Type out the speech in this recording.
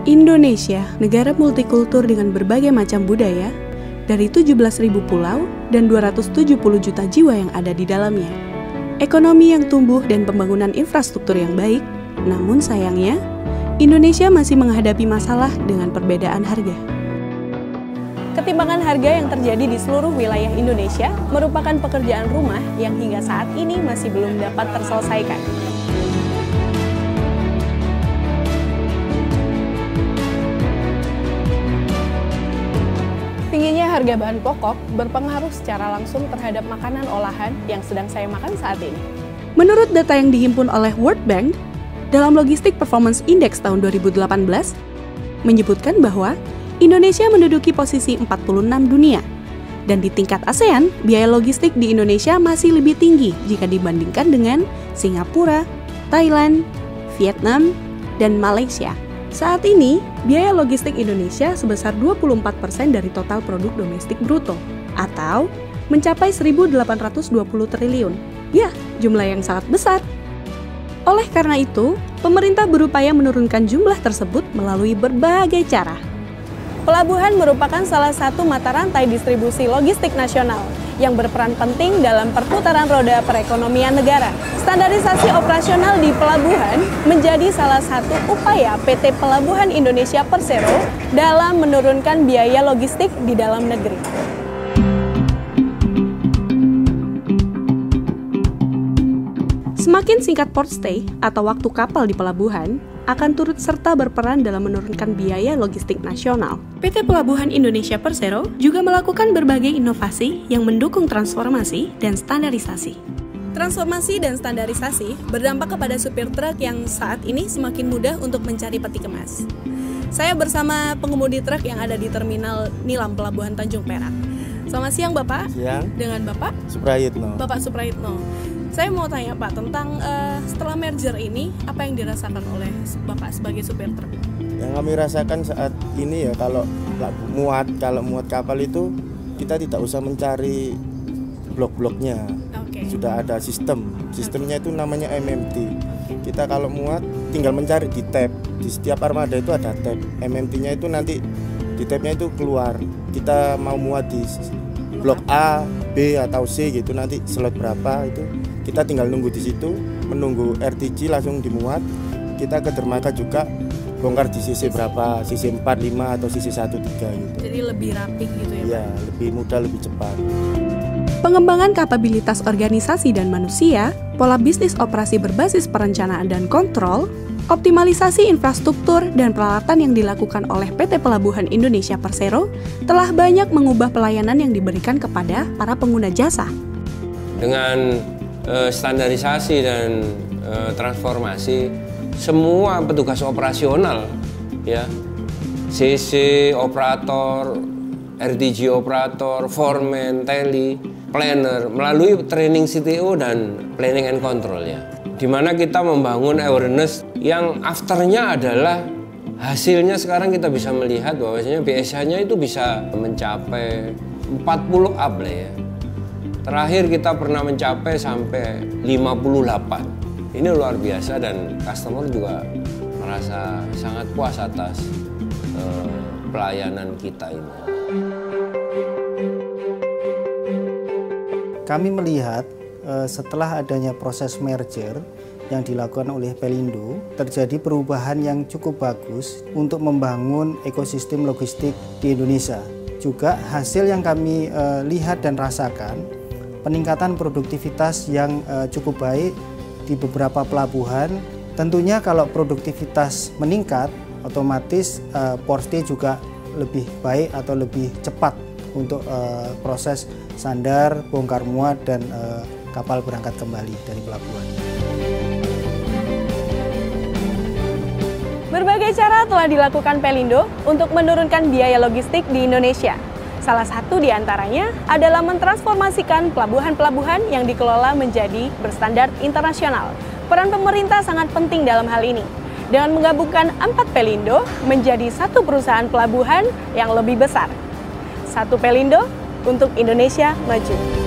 Indonesia, negara multikultur dengan berbagai macam budaya, dari 17.000 pulau dan 270 juta jiwa yang ada di dalamnya. Ekonomi yang tumbuh dan pembangunan infrastruktur yang baik, namun sayangnya, Indonesia masih menghadapi masalah dengan perbedaan harga. Ketimpangan harga yang terjadi di seluruh wilayah Indonesia merupakan pekerjaan rumah yang hingga saat ini masih belum dapat terselesaikan. Tingginya harga bahan pokok berpengaruh secara langsung terhadap makanan olahan yang sedang saya makan saat ini. Menurut data yang dihimpun oleh World Bank, dalam Logistic Performance Index tahun 2018, menyebutkan bahwa Indonesia menduduki posisi 46 dunia. Dan di tingkat ASEAN, biaya logistik di Indonesia masih lebih tinggi jika dibandingkan dengan Singapura, Thailand, Vietnam, dan Malaysia. Saat ini, biaya logistik Indonesia sebesar 24% dari total produk domestik bruto, atau mencapai 1.820 triliun. Ya, jumlah yang sangat besar. Oleh karena itu, pemerintah berupaya menurunkan jumlah tersebut melalui berbagai cara. Pelabuhan merupakan salah satu mata rantai distribusi logistik nasional yang berperan penting dalam perputaran roda perekonomian negara. Standarisasi operasional di pelabuhan menjadi salah satu upaya PT Pelabuhan Indonesia Persero dalam menurunkan biaya logistik di dalam negeri. Semakin singkat port stay atau waktu kapal di pelabuhan akan turut serta berperan dalam menurunkan biaya logistik nasional. PT Pelabuhan Indonesia Persero juga melakukan berbagai inovasi yang mendukung transformasi dan standarisasi. Transformasi dan standarisasi berdampak kepada supir truk yang saat ini semakin mudah untuk mencari peti kemas. Saya bersama pengemudi truk yang ada di Terminal Nilam Pelabuhan Tanjung Perak. Selamat siang Bapak. Siang. Dengan Bapak? Suprayitno. Bapak Suprayitno. Saya mau tanya Pak tentang setelah merger ini, apa yang dirasakan oleh Bapak sebagai supir truk? Yang kami rasakan saat ini ya, kalau muat kapal itu kita tidak usah mencari blok-bloknya. Okay. Sudah ada sistemnya itu namanya MMT. Kita kalau muat tinggal mencari di tab. Di setiap armada itu ada tab. MMT-nya itu nanti di tabnya itu keluar. Kita mau muat di blok A, B atau C gitu, nanti slot berapa itu kita tinggal nunggu di situ, menunggu RTG langsung dimuat. Kita ke dermaga juga bongkar di sisi berapa, sisi 4, 5 atau sisi 1, 3 gitu. Jadi lebih rapih gitu ya? Iya, lebih mudah, lebih cepat. Pengembangan kapabilitas organisasi dan manusia, pola bisnis operasi berbasis perencanaan dan kontrol, optimalisasi infrastruktur dan peralatan yang dilakukan oleh PT Pelabuhan Indonesia Persero telah banyak mengubah pelayanan yang diberikan kepada para pengguna jasa. Dengan standarisasi dan transformasi, semua petugas operasional, ya, CC, operator, RTG operator, foreman, teli, planner, melalui training CTO dan planning and control ya. Di mana kita membangun awareness yang afternya adalah hasilnya sekarang kita bisa melihat bahwasanya BSH-nya itu bisa mencapai 40 up lah ya. Terakhir kita pernah mencapai sampai 58. Ini luar biasa dan customer juga merasa sangat puas atas pelayanan kita ini. Kami melihat setelah adanya proses merger yang dilakukan oleh Pelindo, terjadi perubahan yang cukup bagus untuk membangun ekosistem logistik di Indonesia. Juga hasil yang kami lihat dan rasakan, peningkatan produktivitas yang cukup baik di beberapa pelabuhan. Tentunya kalau produktivitas meningkat, otomatis port stay juga lebih baik atau lebih cepat untuk proses sandar, bongkar muat, dan kapal berangkat kembali dari pelabuhan. Berbagai cara telah dilakukan Pelindo untuk menurunkan biaya logistik di Indonesia. Salah satu di antaranya adalah mentransformasikan pelabuhan-pelabuhan yang dikelola menjadi berstandar internasional. Peran pemerintah sangat penting dalam hal ini. Dengan menggabungkan 4 Pelindo menjadi satu perusahaan pelabuhan yang lebih besar. Satu Pelindo untuk Indonesia maju.